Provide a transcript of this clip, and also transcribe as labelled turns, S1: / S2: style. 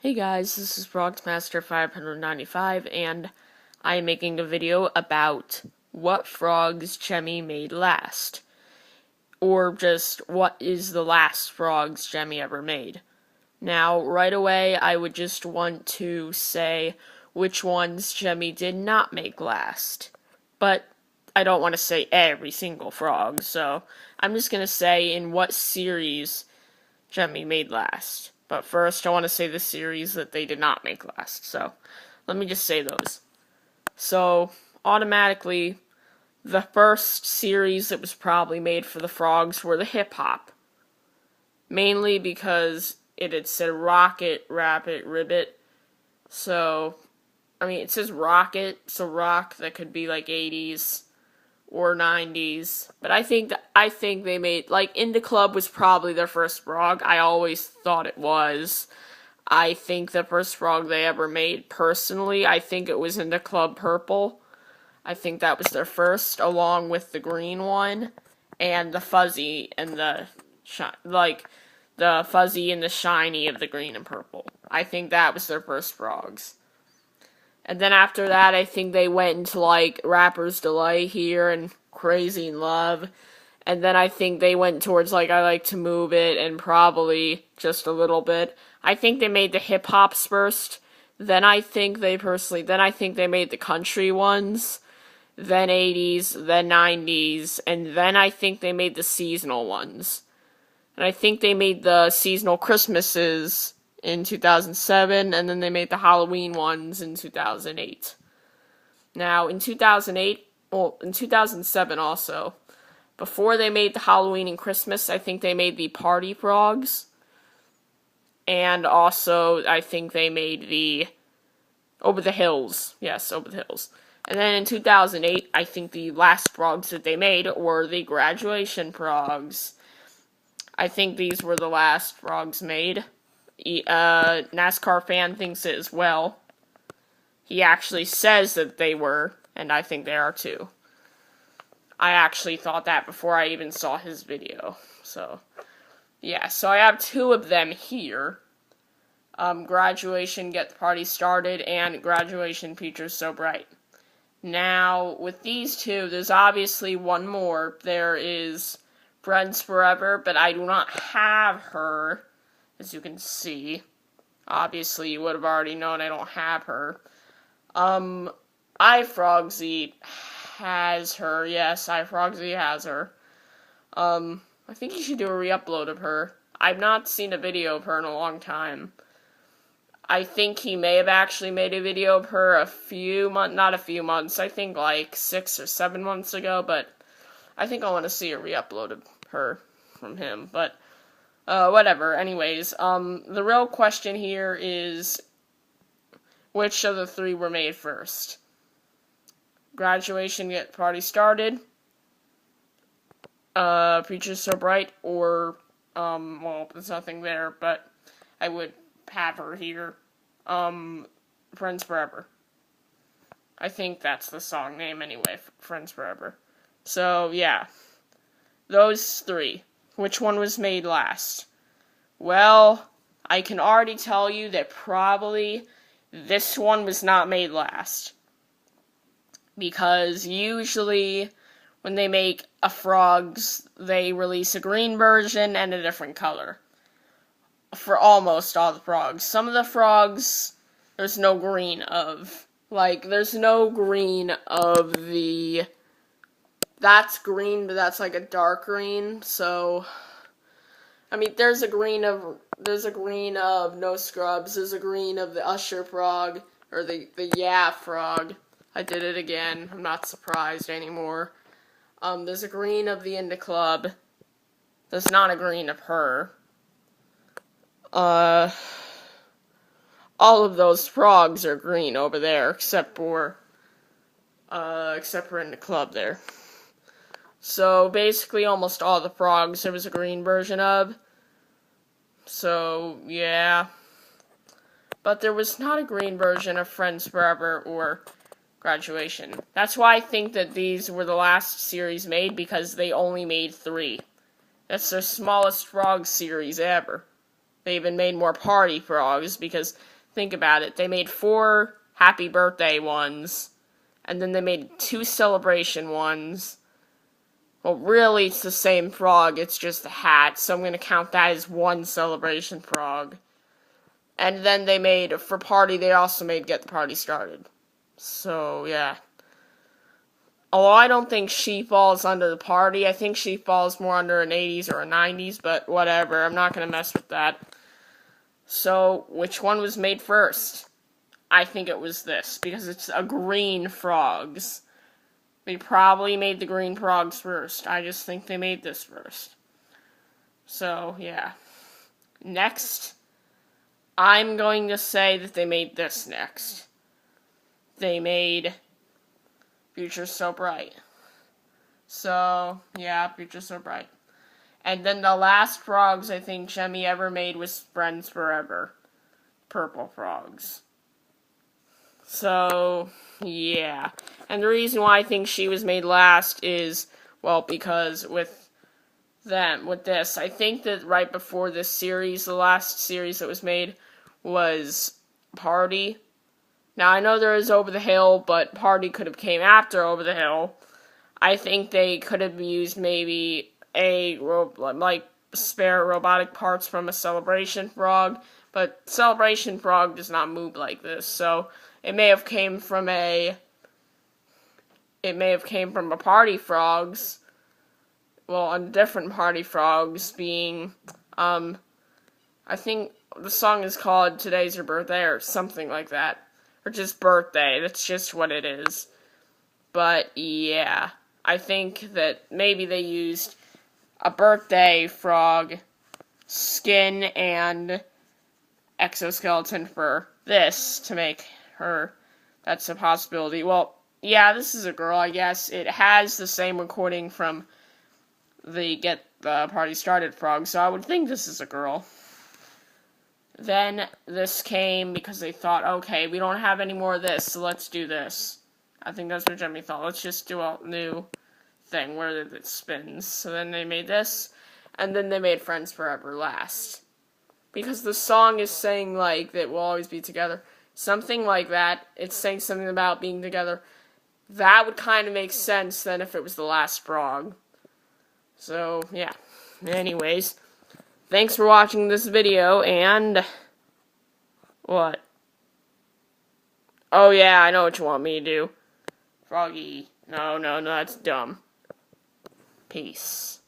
S1: Hey guys, this is Frogz Master 595, and I am making a video about what Frogz Jemmy made last. Or just, what is the last Frogz Jemmy ever made. Now, right away, I would just want to say which ones Jemmy did not make last. But I don't want to say every single frog, so I'm just going to say in what series Jemmy made last. But first, I want to say the series that they did not make last. So, let me just say those. So, automatically, the first series that was probably made for the frogs were the hip-hop. Mainly because it had said Rocket, Rabbit, Ribbit. So, it says Rocket, so rock, that could be like 80s or 90s. But I think they made, like, Indie Club was probably their first frog. I always thought it was. I think the first frog they ever made, personally, I think it was Indie Club Purple. I think that was their first, along with the green one, and the fuzzy and the the fuzzy and the shiny of the green and purple. I think that was their first frogs. And then after that, I think they went into, like, Rapper's Delight here and Crazy in Love. And then I think they went towards, like, I Like to Move It and probably just a little bit. I think they made the hip-hops first. Then I think they made the country ones. Then 80s, then 90s. And then I think they made the seasonal ones. And I think they made the seasonal Christmases in 2007, and then they made the Halloween ones in 2008. Now, in 2007 also, before they made the Halloween and Christmas, I think they made the Party Frogs, and also, I think they made the Over the Hills. Yes, Over the Hills. And then in 2008, I think the last frogs that they made were the Graduation Frogs. I think these were the last frogs made. NASCAR fan thinks it as well. He actually says that they were, and I think they are too. I actually thought that before I even saw his video. So, yeah, so I have two of them here. Graduation, Get the Party Started, and Graduation, Future's So Bright. Now, with these two, there's obviously one more. There is Friends Forever, but I do not have her. As you can see, obviously you would have already known I don't have her. iFrogzy has her. Yes, iFrogzy has her. I think you should do a re-upload of her. I've not seen a video of her in a long time. I think he may have actually made a video of her I think like 6 or 7 months ago, but I think I want to see a re-upload of her from him, but whatever, anyways, the real question here is, which of the three were made first? Graduation, Get the Party Started, Future's So Bright, or, well, there's nothing there, but I would have her here, Friends Forever. I think that's the song name anyway, Friends Forever. So, yeah, those three. Which one was made last? Well, I can already tell you that probably this one was not made last. Because usually when they make a frogs, they release a green version and a different color. For almost all the frogs. Some of the frogs, there's no green of. Like, there's no green of the... That's green, but that's like a dark green, so... there's a green of No Scrubs, there's a green of the Usher frog, or the Yeah frog. I did it again, I'm not surprised anymore. There's a green of the Indie Club. There's not a green of her. All of those frogs are green over there, except for Indie Club there. So, basically, almost all the frogs there was a green version of. So, yeah. But there was not a green version of Friends Forever or Graduation. That's why I think that these were the last series made, because they only made 3. That's their smallest frog series ever. they even made more party frogs, because think about it, they made 4 happy birthday ones, and then they made 2 celebration ones. Well, really, it's the same frog, it's just a hat, so I'm going to count that as 1 celebration frog. And then they made, for party, they also made Get the Party Started. So, yeah. Although I don't think she falls under the party, I think she falls more under an 80s or a 90s, but whatever, I'm not going to mess with that. So, which one was made first? I think it was this, because it's a green Frogz. They probably made the green Frogz first. I just think they made this first. So, yeah. Next, I'm going to say that they made this next. They made Future So Bright. So, yeah, Future So Bright. And then the last Frogz I think Jemmy ever made was Friends Forever. Purple Frogz. So, yeah. And the reason why I think she was made last is, well, because with this, I think that right before this series, the last series that was made was Party. Now, I know there is Over the Hill, but Party could have came after Over the Hill. I think they could have used maybe spare robotic parts from a Celebration Frog, but Celebration Frog does not move like this, so it may have came from a Party Frogz. Well, a different Party Frogz being, I think the song is called Today's Your Birthday or something like that. Or just Birthday, that's just what it is. But, yeah, I think that maybe they used a birthday frog skin and exoskeleton for this to make her. That's a possibility. Well, yeah, this is a girl, I guess. It has the same recording from the Get the Party Started frog, so I would think this is a girl. Then this came because they thought, okay, we don't have any more of this, so let's do this. I think that's what Jemmy thought. Let's just do a new thing where it spins. So then they made this, and then they made Friends Forever last. Because the song is saying, like, that we'll always be together. Something like that. It's saying something about being together. That would kind of make sense then if it was the last frog. So, yeah. Anyways, thanks for watching this video, and what? Oh, yeah, I know what you want me to do. Froggy. No, that's dumb. Peace.